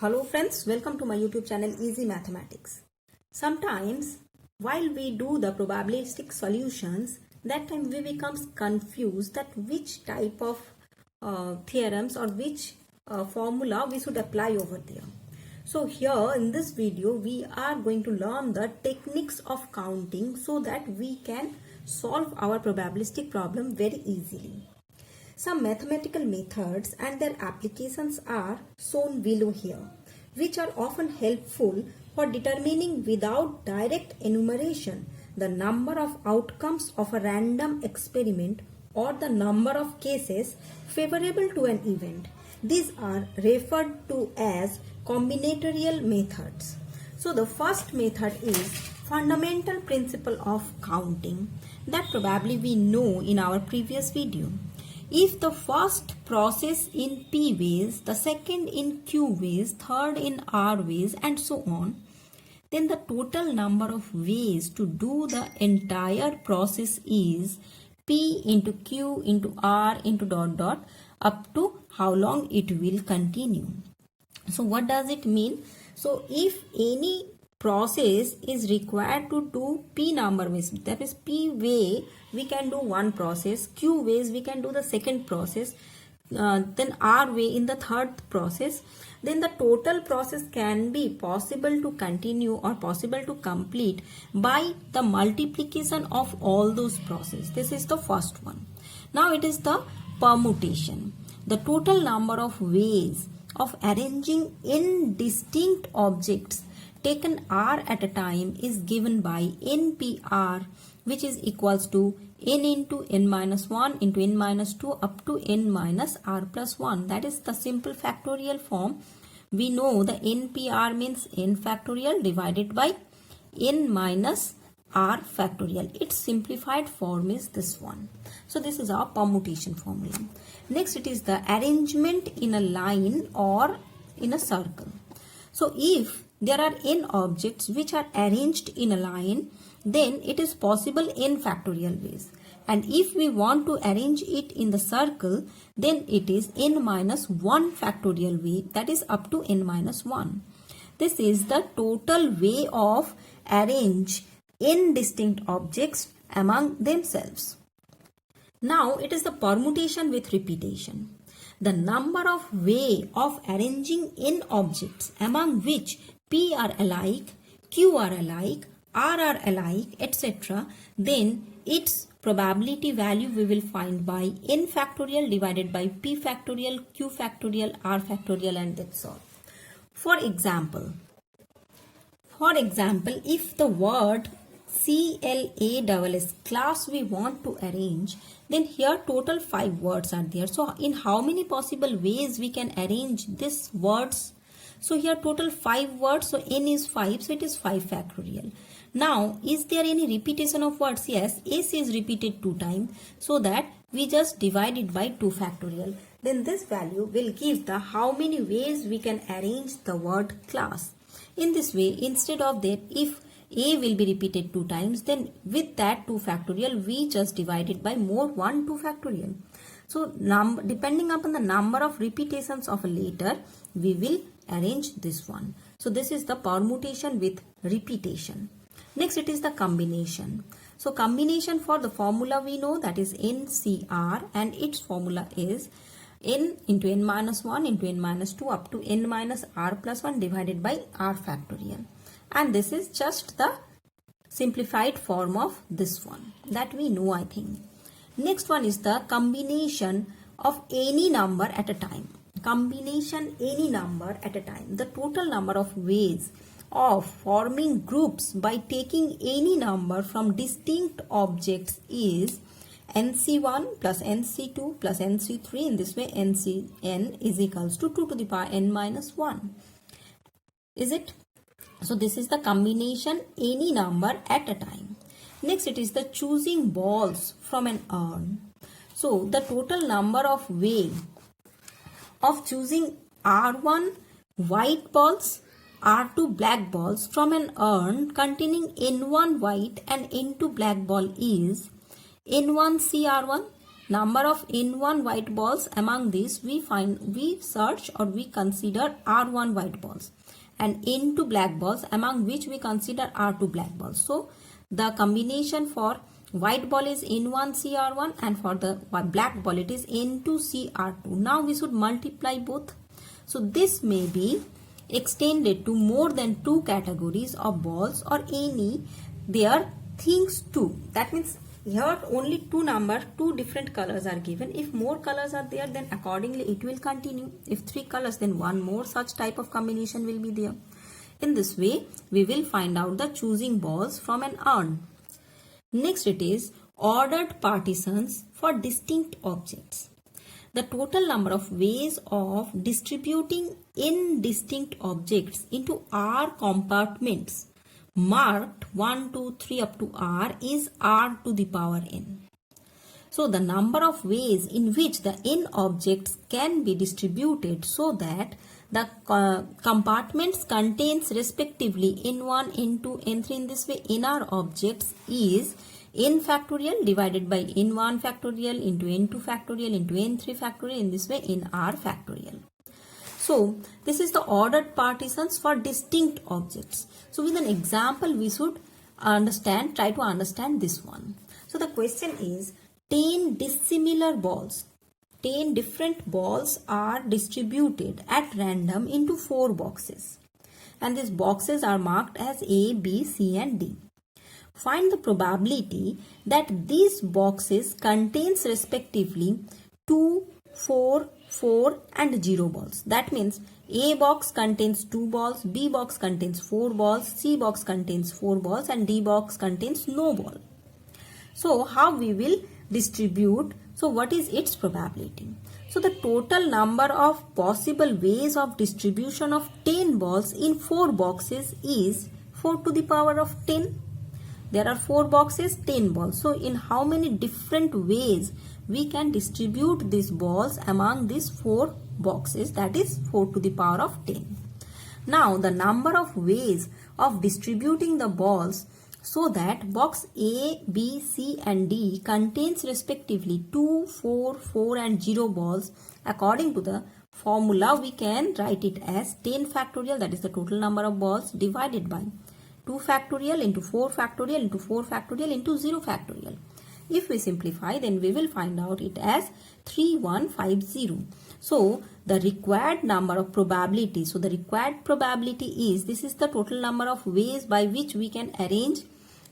Hello friends, welcome to my YouTube channel Easy Mathematics. Sometimes while we do the probabilistic solutions, that time we becomes confused that which type of theorems or which formula we should apply over there. So here in this video we are going to learn the techniques of counting so that we can solve our probabilistic problem very easily. Some mathematical methods and their applications are shown below here, which are often helpful for determining without direct enumeration the number of outcomes of a random experiment or the number of cases favorable to an event. These are referred to as combinatorial methods. So the first method is fundamental principle of counting that probably we know in our previous video. If the first process in P ways, the second in Q ways, third in R ways and so on, then the total number of ways to do the entire process is P into Q into R into dot dot up to how long it will continue. So what does it mean? So if any process is required to do P number ways, that is P way we can do one process, Q ways we can do the second process, then R way in the third process, then the total process can be possible to continue or possible to complete by the multiplication of all those processes. This is the first one. Now it is the permutation. The total number of ways of arranging in distinct objects taken R at a time is given by NPR, which is equals to n into n minus 1 into n minus 2 up to n minus r plus 1. That is the simple factorial form. We know the NPR means n factorial divided by n minus r factorial. Its simplified form is this one. So this is our permutation formula. Next it is the arrangement in a line or in a circle. So if there are n objects which are arranged in a line, then it is possible n factorial ways. And if we want to arrange it in the circle, then it is n minus 1 factorial way, that is up to n minus 1. This is the total way of arrange n distinct objects among themselves. Now it is the permutation with repetition. The number of way of arranging n objects among which P are alike, Q are alike, R are alike, etc. Then its probability value we will find by n factorial divided by P factorial, Q factorial, R factorial, and that's all. For example, if the word CLASS class we want to arrange, then here total 5 words are there. So in how many possible ways we can arrange these words? So here total 5 words, so n is 5, so it is 5 factorial. Now is there any repetition of words? Yes, S is repeated 2 times, so that we just divide it by 2 factorial. Then this value will give the how many ways we can arrange the word class. In this way, instead of that, if A will be repeated 2 times, then with that 2 factorial we just divide it by more 1 2 factorial. So depending upon the number of repetitions of a letter, we will arrange this one. So this is the permutation with repetition. Next it is the combination. So combination for the formula we know, that is NCR, and its formula is n into n minus 1 into n minus 2 up to n minus r plus 1 divided by r factorial. And this is just the simplified form of this one that we know, I think. Next one is the combination of any number at a time. Combination any number at a time. The total number of ways of forming groups by taking any number from distinct objects is NC1 plus NC2 plus NC3. In this way, NCn is equals to 2 to the power n minus 1. Is it? So this is the combination any number at a time. Next it is the choosing balls from an urn. So the total number of way of choosing R1 white balls, R2 black balls from an urn containing N1 white and N2 black ball is N1 CR1, number of N1 white balls, among these we search or we consider R1 white balls, and N2 black balls, among which we consider R2 black balls. So the combination for white ball is N1CR1 and for the black ball it is N2CR2. Now we should multiply both. So this may be extended to more than 2 categories of balls or any their things too. That means here only two different colors are given. If more colors are there, then accordingly it will continue. If 3 colors, then one more such type of combination will be there. In this way, we will find out the choosing balls from an urn. Next it is ordered partitions for distinct objects. The total number of ways of distributing indistinct objects into R compartments marked 1, 2, 3 up to R is R to the power n. So the number of ways in which the n objects can be distributed so that the compartments contains respectively n1, n2, n3 in this way nr objects is n factorial divided by n1 factorial into n2 factorial into n3 factorial, in this way nr factorial. So this is the ordered partitions for distinct objects. So with an example we should try to understand this one. So the question is 10 dissimilar balls. 10 different balls are distributed at random into 4 boxes. And these boxes are marked as A, B, C and D. Find the probability that these boxes contains respectively 2, 4, 4 and 0 balls. That means A box contains 2 balls, B box contains 4 balls, C box contains 4 balls and D box contains no ball. So how we will distribute? So what is its probability? So the total number of possible ways of distribution of 10 balls in 4 boxes is 4 to the power of 10. There are 4 boxes, 10 balls. So in how many different ways we can distribute these balls among these 4 boxes, that is 4 to the power of 10. Now the number of ways of distributing the balls so that box A, B, C and D contains respectively 2, 4, 4 and 0 balls. According to the formula we can write it as 10 factorial, that is the total number of balls, divided by 2 factorial into 4 factorial into 4 factorial into 0 factorial. If we simplify, then we will find out it as 3150. So the required number of probability, so the required probability is, this is the total number of ways by which we can arrange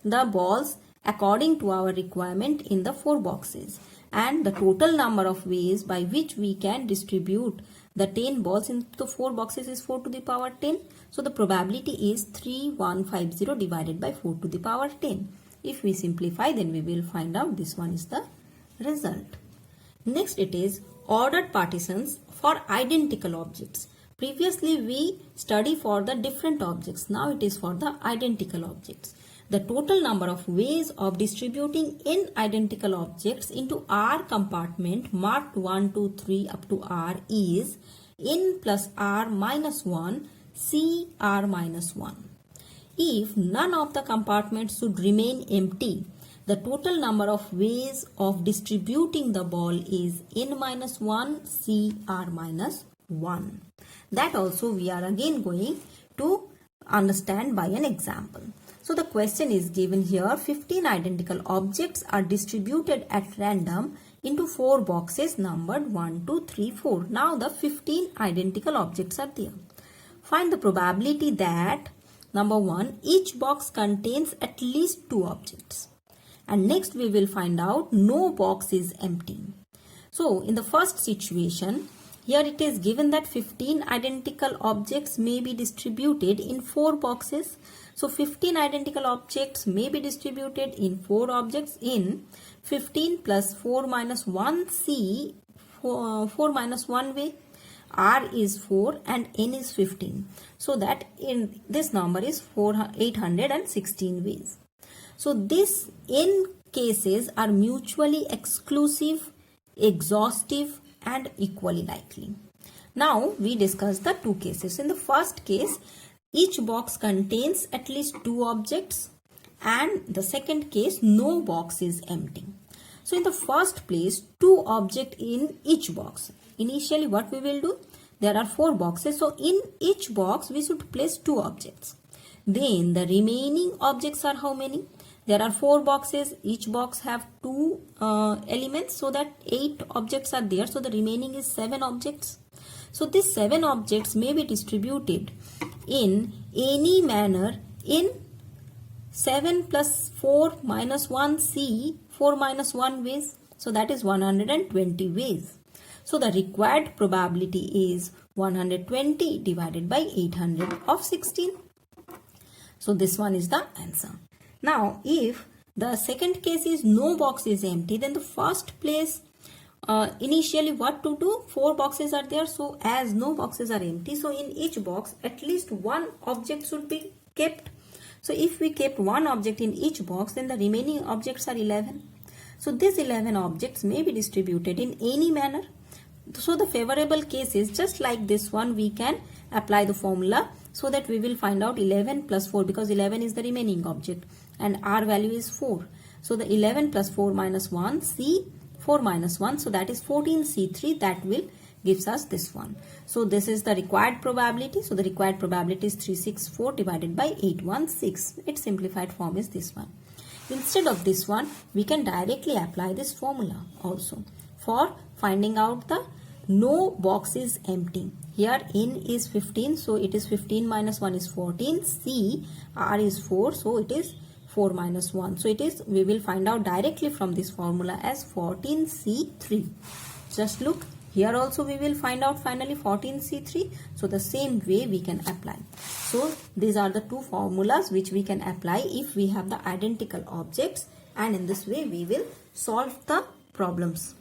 the balls according to our requirement in the 4 boxes, and the total number of ways by which we can distribute the 10 balls into the 4 boxes is 4 to the power 10. So the probability is 3150 divided by 4 to the power 10. If we simplify, then we will find out this one is the result. Next it is ordered partitions for identical objects. Previously we studied for the different objects. Now it is for the identical objects. The total number of ways of distributing n identical objects into R compartment marked 1, 2, 3 up to R is n plus R minus 1 C R minus 1. If none of the compartments should remain empty, the total number of ways of distributing the ball is n minus 1 C R minus 1. That also we are again going to understand by an example. So the question is given here, 15 identical objects are distributed at random into 4 boxes numbered 1, 2, 3, 4. Now the 15 identical objects are there. Find the probability that number 1, each box contains at least 2 objects. And next we will find out no box is empty. So in the first situation, here it is given that 15 identical objects may be distributed in 4 boxes. So 15 identical objects may be distributed in 4 objects in 15 plus 4 minus 1 C, 4 minus 1 way. R is 4 and N is 15. So that in this number is 816 ways. So this N cases are mutually exclusive, exhaustive and equally likely. Now we discuss the 2 cases. In the first case, each box contains at least 2 objects, and the second case, no box is empty. So in the first place, 2 objects in each box. Initially what we will do? There are 4 boxes. So in each box we should place 2 objects. Then the remaining objects are how many? There are 4 boxes. Each box have 2 elements. So that 8 objects are there. So the remaining is 7 objects. So these 7 objects may be distributed in any manner in 7 plus 4 minus 1 C 4 minus 1 ways. So that is 120 ways. So the required probability is 120 divided by 800 of 16. So this one is the answer. Now if the second case is no box is empty, then the first place initially what to do? 4 boxes are there. So as no boxes are empty, so in each box at least 1 object should be kept. So if we kept 1 object in each box, then the remaining objects are 11. So these 11 objects may be distributed in any manner. So the favorable case is just like this one, we can apply the formula so that we will find out 11 plus 4, because 11 is the remaining object and R value is 4. So the 11 plus 4 minus 1 C 4 minus 1, so that is 14C3, that will gives us this one. So this is the required probability. So the required probability is 364 divided by 816. Its simplified form is this one. Instead of this one, we can directly apply this formula also for finding out the no box is empty. Here n is 15, so it is 15 minus 1 is 14. C R is 4, so it is 4 minus 1. So it is, we will find out directly from this formula as 14C3. Just look, here also we will find out finally 14C3. So the same way we can apply. So these are the 2 formulas which we can apply if we have the identical objects, and in this way we will solve the problems.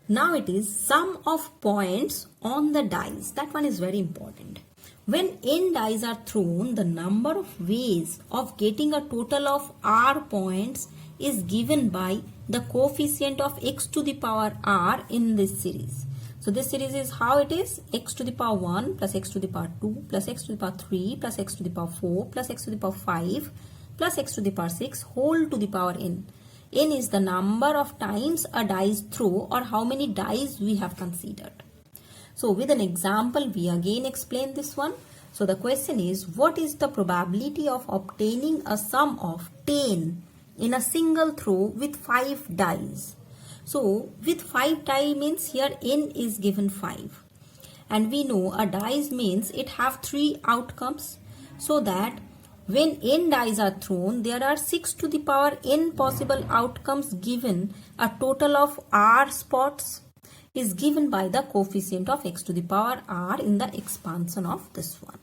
Now it is sum of points on the dice. That one is very important. When n dice are thrown, the number of ways of getting a total of r points is given by the coefficient of x to the power r in this series. So this series is how it is: x to the power 1 plus x to the power 2 plus x to the power 3 plus x to the power 4 plus x to the power 5 plus x to the power 6 whole to the power n. N is the number of times a dice throw, or how many dice we have considered. So with an example, we again explain this one. So the question is, what is the probability of obtaining a sum of 10 in a single throw with 5 dice? So with 5 die means here n is given 5. And we know a dice means it have 3 outcomes. So that when n dice are thrown, there are 6 to the power n possible outcomes given. A total of r spots is given by the coefficient of x to the power r in the expansion of this one.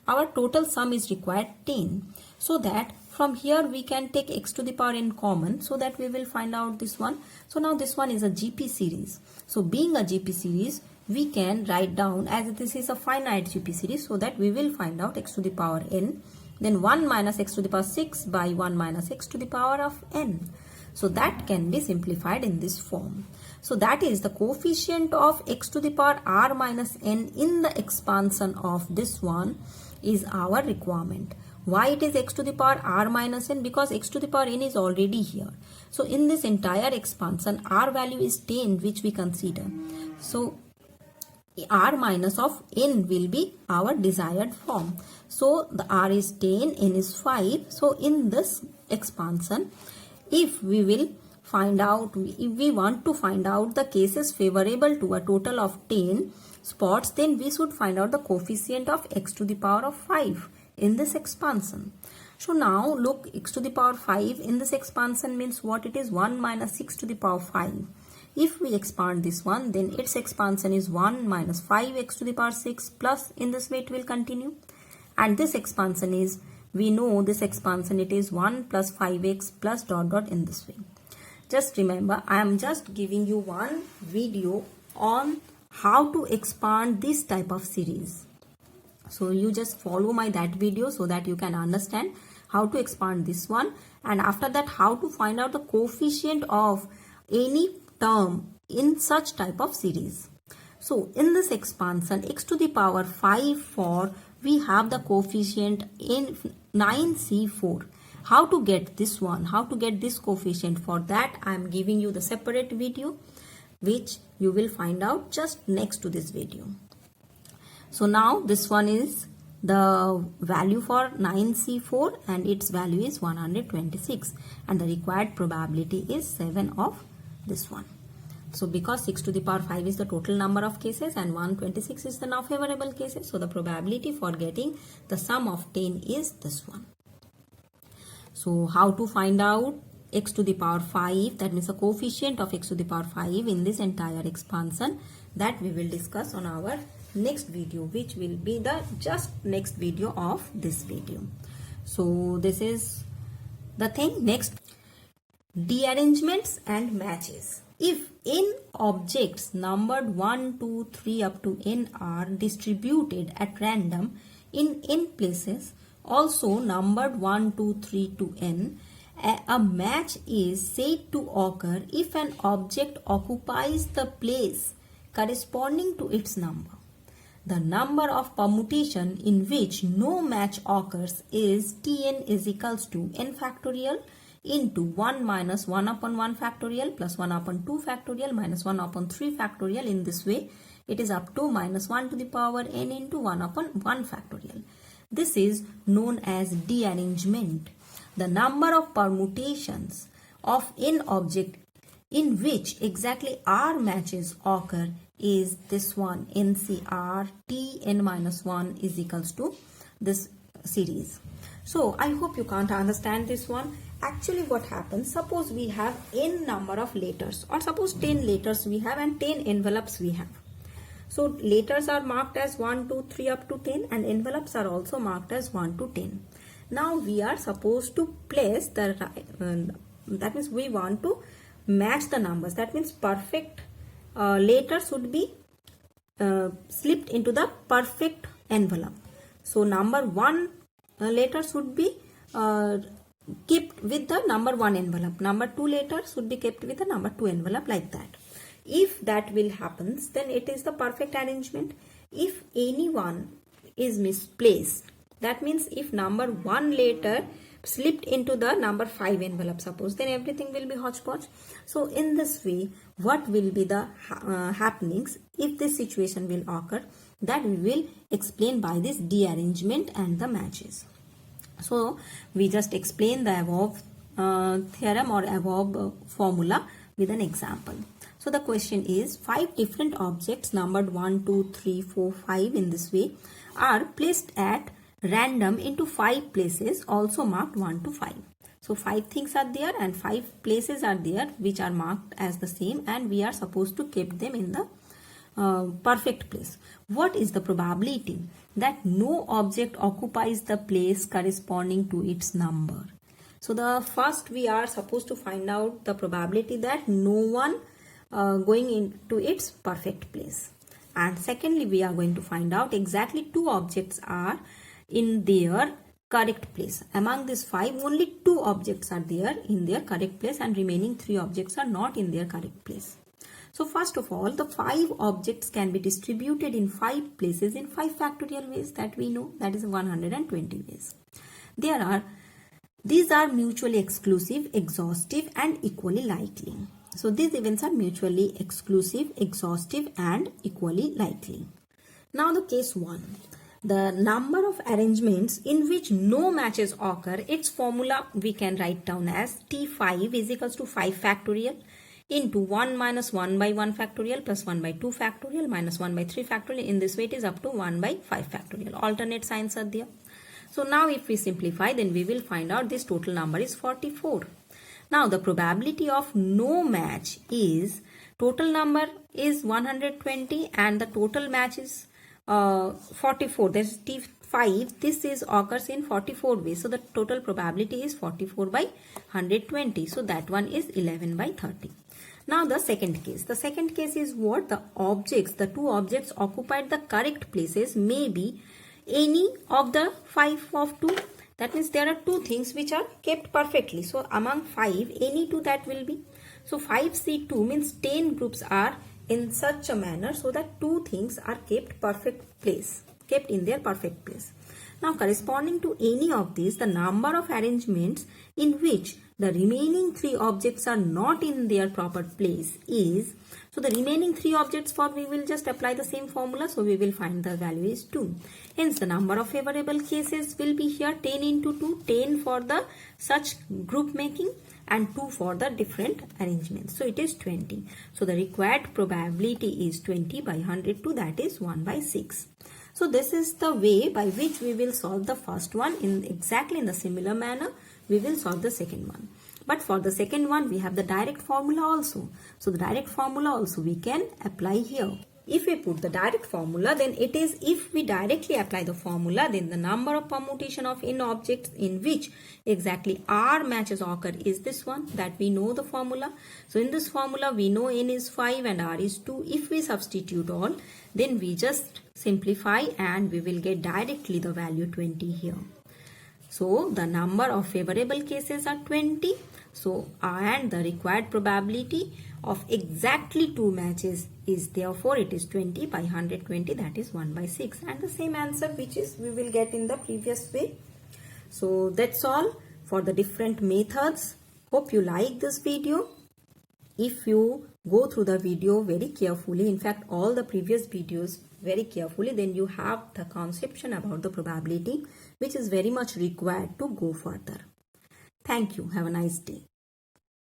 Our total sum is required 10. So that from here we can take x to the power n common, so that we will find out this one. So now this one is a GP series. So being a GP series, we can write down as this is a finite GP series, so that we will find out x to the power n. Then 1 minus x to the power 6 by 1 minus x to the power of n. So that can be simplified in this form. So that is the coefficient of x to the power r minus n in the expansion of this one is our requirement. Why it is x to the power r minus n? Because x to the power n is already here. So in this entire expansion, r value is 10, which we consider. So r minus of n will be our desired form. So the r is 10, n is 5. So in this expansion, if we will find out, if we want to find out the cases favorable to a total of 10 spots, then we should find out the coefficient of x to the power of 5 in this expansion. So now look, x to the power 5 in this expansion means what it is? 1 minus 6 to the power 5. If we expand this one, then its expansion is 1 minus 5x to the power 6 plus, in this way it will continue. And this expansion is, we know this expansion, it is 1 plus 5x plus dot dot in this way. Just remember, I am just giving you one video on how to expand this type of series. So you just follow that video so that you can understand how to expand this one, and after that how to find out the coefficient of any term in such type of series. So in this expansion, x to the power 5 for, we have the coefficient in 9c4, How to get this one, how to get this coefficient, for that I am giving you the separate video which you will find out just next to this video. So now this one is the value for 9C4 and its value is 126 and the required probability is 7 of this one. So because 6 to the power 5 is the total number of cases and 126 is the now favorable cases, so the probability for getting the sum of 10 is this one. So how to find out x to the power 5, that means the coefficient of x to the power 5 in this entire expansion, that we will discuss on our next video, which will be the just next video of this video. So this is the thing. Next, dearrangements and matches. If n objects numbered 1, 2, 3 up to n are distributed at random in n places, also numbered 1, 2, 3 to n, a match is said to occur if an object occupies the place corresponding to its number. The number of permutation in which no match occurs is Tn is equals to n factorial into 1 minus 1 upon 1 factorial plus 1 upon 2 factorial minus 1 upon 3 factorial. In this way, it is up to minus 1 to the power n into 1 upon 1 factorial. This is known as dearrangement. The number of permutations of n object in which exactly r matches occur is this one, NCR Tn minus 1 is equals to this series. So I hope you can't understand this one. Actually what happens, suppose we have n number of letters, or suppose 10 letters we have and 10 envelopes we have. So letters are marked as 1, 2, 3 up to 10 and envelopes are also marked as 1 to 10. Now we are supposed to place the, that means we want to match the numbers. That means perfect letters should be slipped into the perfect envelope. So number 1 letter should be kept with the number 1 envelope. Number 2 letters should be kept with the number 2 envelope, like that. If that will happen, then it is the perfect arrangement. If any one is misplaced, that means if number 1 letter slipped into the number 5 envelope, suppose, then everything will be hodgepodge. So in this way, what will be the happenings if this situation will occur, that we will explain by this dearrangement and the matches. So we just explain the above theorem or above formula with an example. So the question is, 5 different objects numbered 1, 2, 3, 4, 5 in this way are placed at random into 5 places also marked 1 to 5. So 5 things are there and 5 places are there which are marked as the same, and we are supposed to keep them in the perfect place. What is the probability that no object occupies the place corresponding to its number? So the first we are supposed to find out the probability that no one going into its perfect place. And secondly, we are going to find out exactly 2 objects are in their correct place. Among these 5, only 2 objects are there in their correct place and remaining 3 objects are not in their correct place. So first of all, the 5 objects can be distributed in 5 places in 5 factorial ways, that we know, that is 120 ways. These are mutually exclusive, exhaustive and equally likely. So these events are mutually exclusive, exhaustive and equally likely. Now the case 1. The number of arrangements in which no matches occur, its formula we can write down as T5 is equals to 5 factorial into 1 minus 1 by 1 factorial plus 1 by 2 factorial minus 1 by 3 factorial. In this way it is up to 1 by 5 factorial. Alternate signs are there. So now if we simplify, then we will find out this total number is 44. Now the probability of no match is, total number is 120 and the total match is 44. That is T5. This is occurs in 44 ways. So the total probability is 44 by 120. So that one is 11 by 30. Now the second case. The second case is what? The objects, the 2 objects occupied the correct places may be any of the 5 of 2. That means there are 2 things which are kept perfectly. So among 5, any 2 that will be. So 5C2 means 10 groups are in such a manner so that 2 things are kept perfect place, kept in their perfect place. Now corresponding to any of these, the number of arrangements in which the remaining 3 objects are not in their proper place is, so the remaining 3 objects for we will just apply the same formula, so we will find the value is 2. Hence the number of favorable cases will be here 10 into 2, 10 for the such group making and 2 for the different arrangements. So it is 20. So the required probability is 20 by 102, that is 1 by 6. So this is the way by which we will solve the first one. In exactly in the similar manner we will solve the second one. But for the second one we have the direct formula also. So the direct formula also we can apply here. If we put the direct formula, then it is, if we directly apply the formula, then the number of permutation of n objects in which exactly R matches occur is this one, that we know the formula. So in this formula we know n is 5 and R is 2. If we substitute all, then we just simplify and we will get directly the value 20 here. So the number of favorable cases are 20. So and the required probability of exactly 2 matches is, therefore it is 20 by 120, that is 1 by 6, and the same answer which is we will get in the previous way. So that's all for the different methods. Hope you like this video. If you go through the video very carefully, in fact all the previous videos very carefully, then you have the conception about the probability which is very much required to go further. Thank you. Have a nice day.